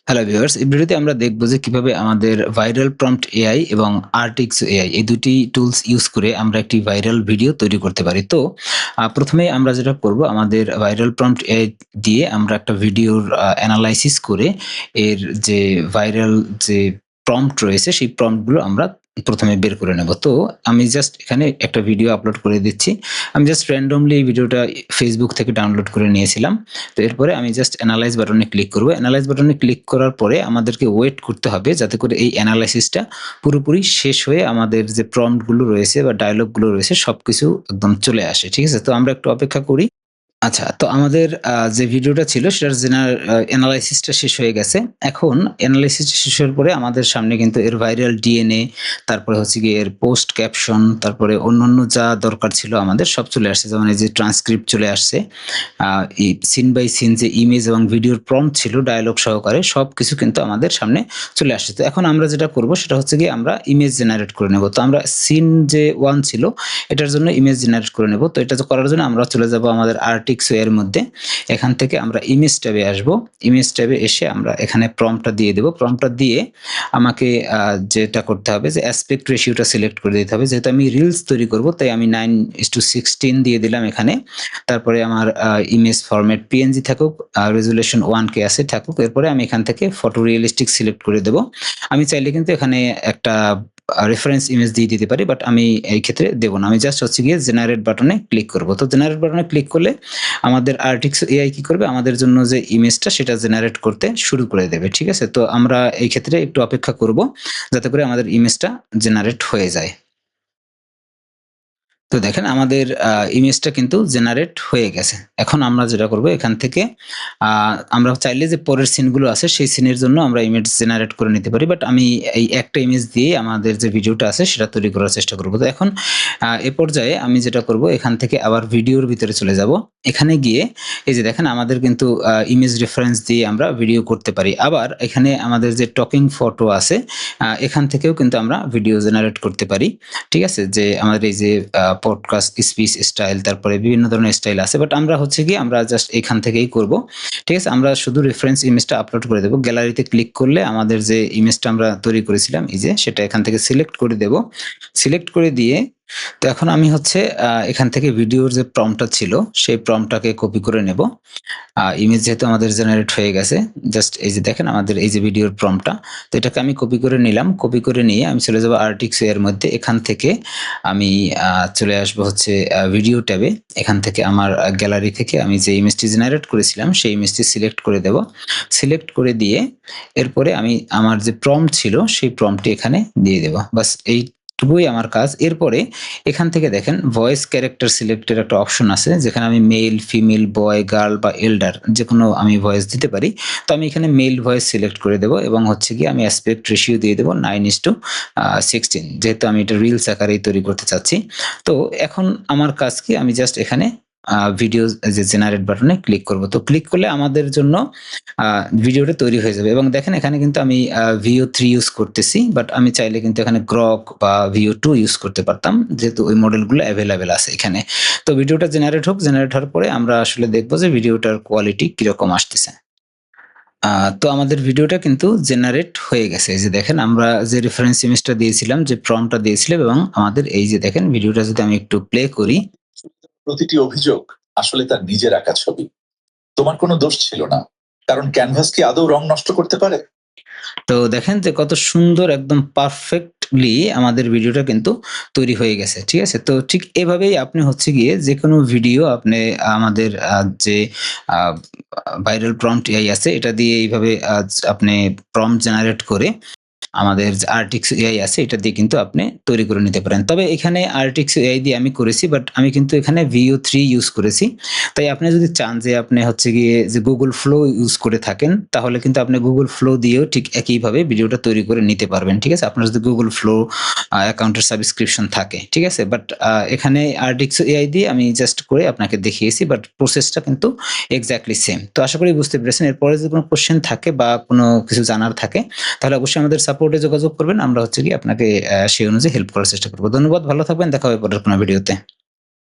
Hello viewers, এই ভিডিওতে আমরা দেখব যে কিভাবে আমাদের ভাইরাল প্রম্পট এআই এবং আর্টিক্স এআই এই দুটি টুলস ইউজ করে আমরা একটি ভাইরাল ভিডিও তৈরি করতে পারি। তো প্রথমেই আমরা যেটা করব, আমাদের ভাইরাল প্রম্পট এআই দিয়ে আমরা একটা ভিডিওর অ্যানালাইসিস করে এর যে ভাইরাল যে প্রম্পট রয়েছে সেই প্রম্পট গুলো আমরা প্রথমে বের করে নেব। তো আমি জাস্ট এখানে একটা ভিডিও আপলোড করে দিচ্ছি। আমি জাস্ট র্যান্ডমলি এই ভিডিওটা Facebook থেকে ডাউনলোড করে নিয়েছিলাম। তো এরপরে আমি জাস্ট এনালাইজ বাটনে ক্লিক করব। এনালাইজ বাটনে ক্লিক করার পরে আমাদেরকে ওয়েট করতে হবে যাতে করে এই এনালাইসিসটা পুরোপুরি শেষ হয়ে আমাদের যে প্রম্পট গুলো রয়েছে বা ডায়ালগ গুলো রয়েছে সবকিছু একদম চলে আসে। ঠিক আছে? তো আমরা একটু অপেক্ষা করি। আচ্ছা, তো আমাদের যে ভিডিওটা ছিল সেটার এনালাইসিসটা শেষ হয়ে গেছে। এখন এনালাইসিসটা শেষ হওয়ার পরে আমাদের সামনে কিন্তু এর ভাইরাল ডিএনএ, তারপরে হচ্ছে গিয়ে এর পোস্ট ক্যাপশন, তারপরে অন্যান্য যা দরকার ছিল আমাদের সব চলে আসছে। যেমন এই যে ট্রান্সক্রিপ্ট চলে আসছে। এই সিন বাই সিন যে ইমেজ এবং ভিডিওর প্রম্পট ছিল ডায়ালগ সহকারে সবকিছু কিন্তু আমাদের সামনে চলে আসছে। তো এখন আমরা যেটা করব সেটা হচ্ছে গিয়ে আমরা ইমেজ জেনারেট করে নেব। তো আমরা সিন যে 1 ছিল এটার জন্য ইমেজ জেনারেট করে নেব। তো এটা করার জন্য আমরা চলে যাব আমাদের আর্টিক্স এর মধ্যে। এখান থেকে আমরা ইমেজ ট্যাবে আসব। ইমেজ ট্যাবে এসে আমরা এখানে প্রম্পটটা দিয়ে দেব। প্রম্পটটা দিয়ে আমাকে যেটা করতে হবে যে অ্যাসপেক্ট রেশিওটা সিলেক্ট করে দিতে হবে। যেহেতু আমি রিলস তৈরি করব তাই আমি 9:16 দিয়ে দিলাম এখানে। তারপরে আমার ইমেজ ফরম্যাট পিএনজি থাকুক, রেজোলিউশন 1K আছে থাকুক। এরপরে আমি এখান থেকে ফটো রিয়ালিস্টিক সিলেক্ট করে দেব। আমি চাইলে কিন্তু এখানে একটা রেফারেন্স ইমেজ দিয়ে দিতে পারি, বাট আমি এই ক্ষেত্রে দেব না। আমি জাস্ট হচ্ছে গিয়ে জেনারেট বাটনে ক্লিক করব। তো জেনারেট বাটনে ক্লিক করলে আমাদের আর্টিক্স এআই কি করবে, আমাদের জন্য যে ইমেজটা সেটা জেনারেট করতে শুরু করে দেবে। ঠিক আছে? তো আমরা এই ক্ষেত্রে একটু অপেক্ষা করব যাতে করে আমাদের ইমেজটা জেনারেট হয়ে যায়। তো দেখেন আমাদের ইমেজটা কিন্তু জেনারেট হয়ে গেছে। এখন আমরা যেটা করব এখান থেকে আমরা চাইলে যে পরের সিনগুলো আছে সেই সিনের জন্য আমরা ইমেজ জেনারেট করে নিতে পারি। বাট আমি এই একটা ইমেজ দিয়ে আমাদের যে ভিডিওটা আছে সেটা তৈরি করার চেষ্টা করব। তো এখন এ পর্যায়ে আমি যেটা করব এখান থেকে আবার ভিডিওর ভিতরে চলে যাব। এখানে গিয়ে এই যে দেখেন আমাদের কিন্তু ইমেজ রেফারেন্স দিয়ে আমরা ভিডিও করতে পারি। আবার এখানে আমাদের যে টকিং ফটো আছে এখান থেকেও কিন্তু আমরা ভিডিও জেনারেট করতে পারি। ঠিক আছে? যে আমাদের এই যে পডকাস্ট, স্পিচ স্টাইল, তারপরে বিভিন্ন ধরনের স্টাইল আছে। বাট আমরা হচ্ছে গিয়ে আমরা জাস্ট এখান থেকেই করব। ঠিক আছে? আমরা শুধু রেফারেন্স ইমেজটা আপলোড করে দেব। গ্যালারিতে ক্লিক করলে আমাদের যে ইমেজটা আমরা তৈরি করেছিলাম এই যে সেটা এখান থেকে সিলেক্ট করে দেব। সিলেক্ট করে দিয়ে তো এখন আমি হচ্ছে এখান থেকে ভিডিওর যে প্রম্পটটা ছিল সেই প্রম্পটটাকে কপি করে নেব। ইমেজ যেহেতু আমাদের জেনারেট হয়ে গেছে, জাস্ট এই যে দেখেন আমাদের এই যে ভিডিওর প্রম্পটটা। তো এটাকে আমি কপি করে নিলাম। কপি করে নিয়ে আমি চলে যাব আর্টিক্স এর মধ্যে। এখান থেকে আমি চলে আসবো হচ্ছে ভিডিও ট্যাবে। এখান থেকে আমার গ্যালারি থেকে আমি যে ইমেজটি জেনারেট করেছিলাম সেই ইমেজটি সিলেক্ট করে দেব। সিলেক্ট করে দিয়ে এরপরে আমি আমার যে প্রম্পট ছিল সেই প্রম্পটটি এখানে দিয়ে দেব। বাস এইটুকুই আমার কাজ। এরপরে এখান থেকে দেখেন ভয়েস ক্যারেক্টার সিলেক্টের একটা অপশন আছে যেখানে আমি মেল, ফিমেল, বয়, গার্ল বা এল্ডার যেকোনো আমি ভয়েস দিতে পারি। তো আমি এখানে মেল ভয়েস সিলেক্ট করে দেব এবং হচ্ছে গিয়ে আমি অ্যাসপেক্ট রেশিও দিয়ে দেব 9:16, যেহেতু আমি এটা রিলস আকারেই তৈরি করতে চাচ্ছি। তো এখন আমার কাজ কি, আমি জাস্ট এখানে ভিডিও যে জেনারেট বাটনে ক্লিক করব। তো ক্লিক করলে আমাদের জন্য ভিডিওটা তৈরি হয়ে যাবে এবং দেখেন এখানে কিন্তু আমি VO3 ইউজ করতেছি, বাট আমি চাইলে কিন্তু এখানে গ্রক বা VO2 ইউজ করতে পারতাম যেহেতু ওই মডেলগুলো অ্যাভেলেবেল আছে এখানে। তো ভিডিওটা জেনারেট হোক, জেনারেট হওয়ার পরে আমরা আসলে দেখব যে ভিডিওটার কোয়ালিটি কিরকম আসতেছে। তো আমাদের ভিডিওটা কিন্তু জেনারেট হয়ে গেছে। এই যে দেখেন আমরা যে রেফারেন্স ইমেজটা দিয়েছিলাম, যে প্রম্পটটা দিয়েছিলাম এবং আমাদের এই যে দেখেন ভিডিওটা যদি আমি একটু প্লে করি। প্রতিটি অভিযোগ আসলে তার নিজের আঁকা ছবি। তোমার কোনো দোষ ছিল না। কারণ ক্যানভাস কি আদৌ রং নষ্ট করতে পারে? তো দেখেন যে কত সুন্দর একদম পারফেক্টলি আমাদের ভিডিওটা কিন্তু তৈরি হয়ে গেছে। ঠিক আছে? তো ঠিক এভাবেই আপনি হচ্ছে গিয়ে যেকোনো ভিডিও আপনি আমাদের যে আ ভাইরাল প্রম্পট এআই আছে এটা দিয়ে এইভাবে আপনি প্রম্পট জেনারেট করে আমাদের যে আর্টিক্স এআই আছে এটা দিয়ে কিন্তু আপনি তৈরি করে নিতে পারেন। তবে এখানে আর্টিক্স এআই দিয়ে আমি করেছি, বাট আমি কিন্তু এখানে VO3 ইউজ করেছি। তাই আপনি যদি চান যে আপনি হচ্ছে গিয়ে যে Google Flow ইউজ করে থাকেন তাহলে কিন্তু আপনি Google Flow দিয়েও ঠিক একইভাবে ভিডিওটা তৈরি করে নিতে পারবেন। ঠিক আছে? আপনার যদি Google Flow অ্যাকাউন্টের সাবস্ক্রিপশন থাকে। ঠিক আছে? বাট এখানে আর্টিক্স এআই দিয়ে আমি জাস্ট করে আপনাকে দেখিয়েছি, বাট প্রসেসটা কিন্তু এক্সাক্টলি সেম। তো আশা করি বুঝতে পেরেছেন। এরপরে যদি কোনো কোয়েশ্চেন থাকে বা কোনো কিছু জানার থাকে তাহলে অবশ্যই আমাদের সাপোর্টে যোগাযোগ করবেন। আমরা হচ্ছে গিয়ে আপনাকে সেই অনুযায়ী হেল্প করার চেষ্টা করব। ধন্যবাদ, ভালো থাকবেন। দেখা হবে পরের কোনো ভিডিওতে।